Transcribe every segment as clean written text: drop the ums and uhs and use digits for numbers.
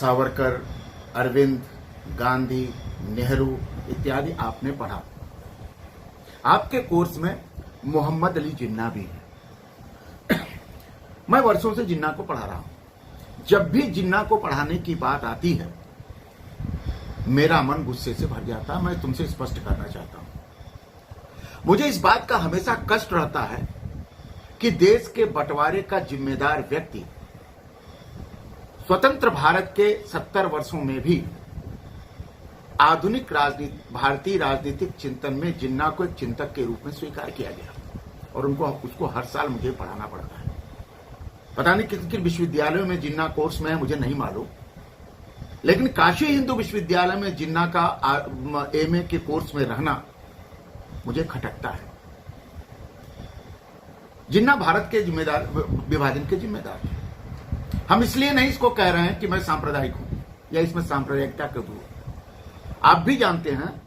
सावरकर, अरविंद, गांधी, नेहरू इत्यादि आपने पढ़ा। आपके कोर्स में मोहम्मद अली जिन्ना भी है। मैं वर्षों से जिन्ना को पढ़ा रहा हूं। जब भी जिन्ना को पढ़ाने की बात आती है मेरा मन गुस्से से भर जाता है। मैं तुमसे स्पष्ट करना चाहता हूं, मुझे इस बात का हमेशा कष्ट रहता है कि देश के बंटवारे का जिम्मेदार व्यक्ति स्वतंत्र भारत के 70 वर्षों में भी आधुनिक भारतीय राजनीतिक चिंतन में जिन्ना को एक चिंतक के रूप में स्वीकार किया गया और उसको हर साल मुझे पढ़ाना पड़ता है। पता नहीं किस किस विश्वविद्यालयों में जिन्ना कोर्स में है, मुझे नहीं मालूम, लेकिन काशी हिंदू विश्वविद्यालय में जिन्ना का एमए के कोर्स में रहना मुझे खटकता है। जिन्ना भारत के विभाजन के जिम्मेदार थे। हम इसलिए नहीं इसको कह रहे हैं कि मैं सांप्रदायिक हूं या इसमें सांप्रदायिकता कब हुआ। आप भी जानते हैं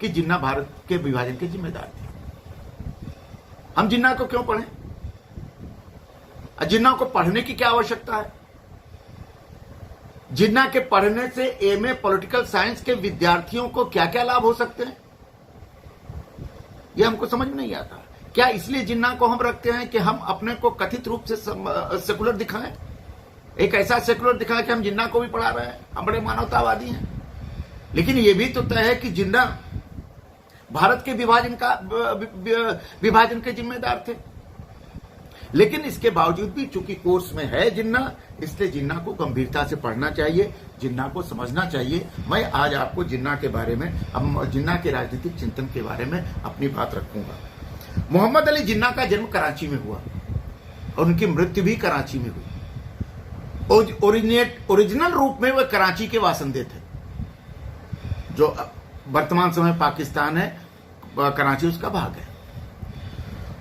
कि जिन्ना भारत के विभाजन के जिम्मेदार थे। हम जिन्ना को क्यों पढ़ें? जिन्ना को पढ़ने की क्या आवश्यकता है? जिन्ना के पढ़ने से एमए पॉलिटिकल साइंस के विद्यार्थियों को क्या क्या लाभ हो सकते हैं, यह हमको समझ में नहीं आता। क्या इसलिए जिन्ना को हम रखते हैं कि हम अपने को कथित रूप से सेकुलर दिखाएं, एक ऐसा सेकुलर दिखाएं कि हम जिन्ना को भी पढ़ा रहे हैं, हम बड़े मानवतावादी हैं। लेकिन यह भी तो तय है कि जिन्ना भारत के विभाजन के जिम्मेदार थे। लेकिन इसके बावजूद भी चूंकि कोर्स में है जिन्ना, इसलिए जिन्ना को गंभीरता से पढ़ना चाहिए, जिन्ना को समझना चाहिए। मैं आज आपको जिन्ना के बारे में, जिन्ना के राजनीतिक चिंतन के बारे में अपनी बात रखूंगा। मोहम्मद अली जिन्ना का जन्म कराची में हुआ और उनकी मृत्यु भी कराची में हुई। ओरिजिनल रूप में वह कराची के वासिंदे थे, जो वर्तमान समय पाकिस्तान है, कराची उसका भाग है।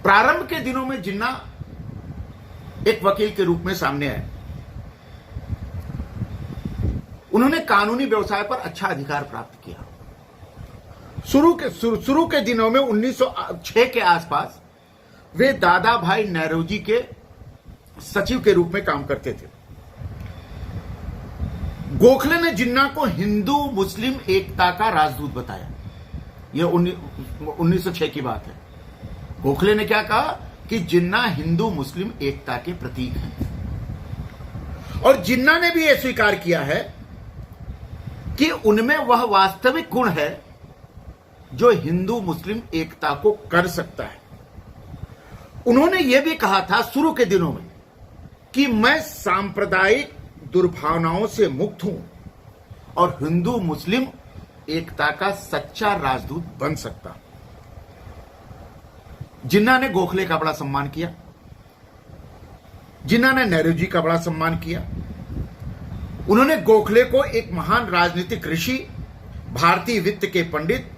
प्रारंभ के दिनों में जिन्ना एक वकील के रूप में सामने आए। उन्होंने कानूनी व्यवसाय पर अच्छा अधिकार प्राप्त किया। शुरू के दिनों में 1906 के आसपास वे दादा भाई नेहरूजी के सचिव के रूप में काम करते थे। गोखले ने जिन्ना को हिंदू मुस्लिम एकता का राजदूत बताया। यह 1906 की बात है। गोखले ने क्या कहा कि जिन्ना हिंदू मुस्लिम एकता के प्रतीक हैं, और जिन्ना ने भी यह स्वीकार किया है कि उनमें वह वास्तविक गुण है जो हिंदू मुस्लिम एकता को कर सकता है। उन्होंने यह भी कहा था शुरू के दिनों में कि मैं सांप्रदायिक दुर्भावनाओं से मुक्त हूं और हिंदू मुस्लिम एकता का सच्चा राजदूत बन सकता। जिन्ना ने गोखले का बड़ा सम्मान किया, जिन्ना ने नेहरूजी का बड़ा सम्मान किया। उन्होंने गोखले को एक महान राजनीतिक ऋषि, भारतीय वित्त के पंडित,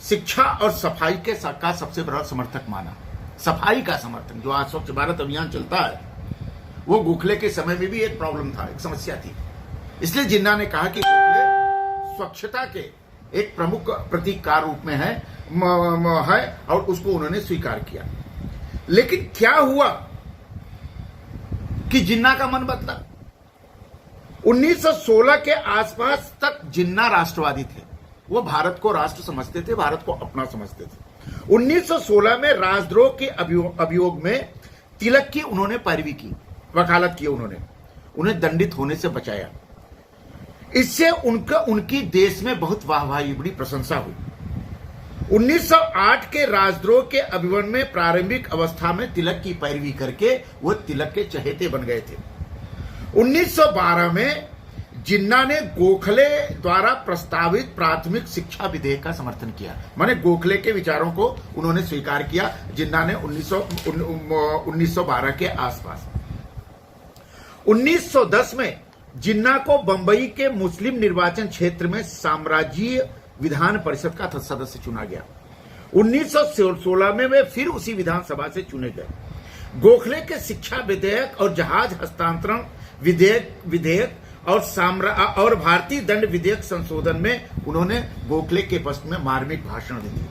शिक्षा और सफाई का सबसे बड़ा समर्थक माना। सफाई का समर्थन, जो आज स्वच्छ भारत अभियान चलता है, वो गोखले के समय में भी एक प्रॉब्लम था, एक समस्या थी। इसलिए जिन्ना ने कहा कि गोखले स्वच्छता के एक प्रमुख प्रतीक का रूप में है और उसको उन्होंने स्वीकार किया। लेकिन क्या हुआ कि जिन्ना का मन बदला। 1916 के आसपास तक जिन्ना राष्ट्रवादी थे। वो भारत को राष्ट्र समझते थे, भारत को अपना समझते थे। 1916 में राजद्रोह के अभियोग में तिलक की उन्होंने पैरवी की, वकालत की। उन्हें दंडित होने से बचाया। इससे उनकी देश में बहुत वाहवाही, बड़ी प्रशंसा हुई। 1908 के राजद्रोह के अभियोग में प्रारंभिक अवस्था में तिलक की पैरवी करके वो तिलक के चहेते बन गए थे। 1912 में जिन्ना ने गोखले द्वारा प्रस्तावित प्राथमिक शिक्षा विधेयक का समर्थन किया। माने गोखले के विचारों को उन्होंने स्वीकार किया। जिन्ना ने 1912 के आसपास। 1910 में जिन्ना को बंबई के मुस्लिम निर्वाचन क्षेत्र में साम्राज्यीय विधान परिषद का सदस्य चुना गया। 1916 में वे फिर उसी विधानसभा से चुने गए। गोखले के शिक्षा विधेयक और जहाज हस्तांतरण विधेयक और भारतीय दंड विधेयक संशोधन में उन्होंने गोखले के पक्ष में मार्मिक भाषण दिए।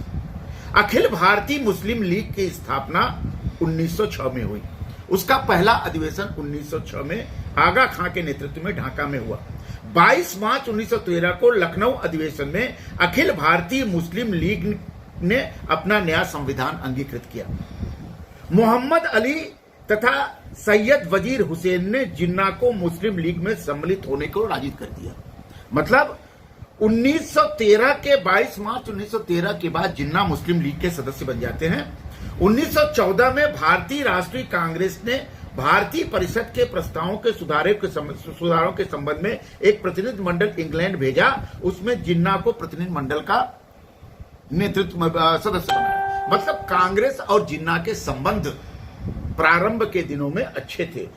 अखिल भारतीय मुस्लिम लीग की स्थापना 1906 में हुई। उसका पहला अधिवेशन 1906 में आगा खां के नेतृत्व में ढाका में हुआ। 22 मार्च 1913 को लखनऊ अधिवेशन में अखिल भारतीय मुस्लिम लीग ने अपना नया संविधान अंगीकृत किया। मोहम्मद अली तथा सैयद वजीर हुसैन ने जिन्ना को मुस्लिम लीग में सम्मिलित होने को राजी कर दिया। मतलब 1913 के 22 मार्च 1913 के बाद जिन्ना मुस्लिम लीग के सदस्य बन जाते हैं। 1914 में भारतीय राष्ट्रीय कांग्रेस ने भारतीय परिषद के प्रस्तावों के सुधारों के संबंध में एक प्रतिनिधि मंडल इंग्लैंड भेजा। उसमें जिन्ना को प्रतिनिधि मंडल का नेतृत्व सदस्य बनाया। मतलब कांग्रेस और जिन्ना के संबंध प्रारंभ के दिनों में अच्छे थे।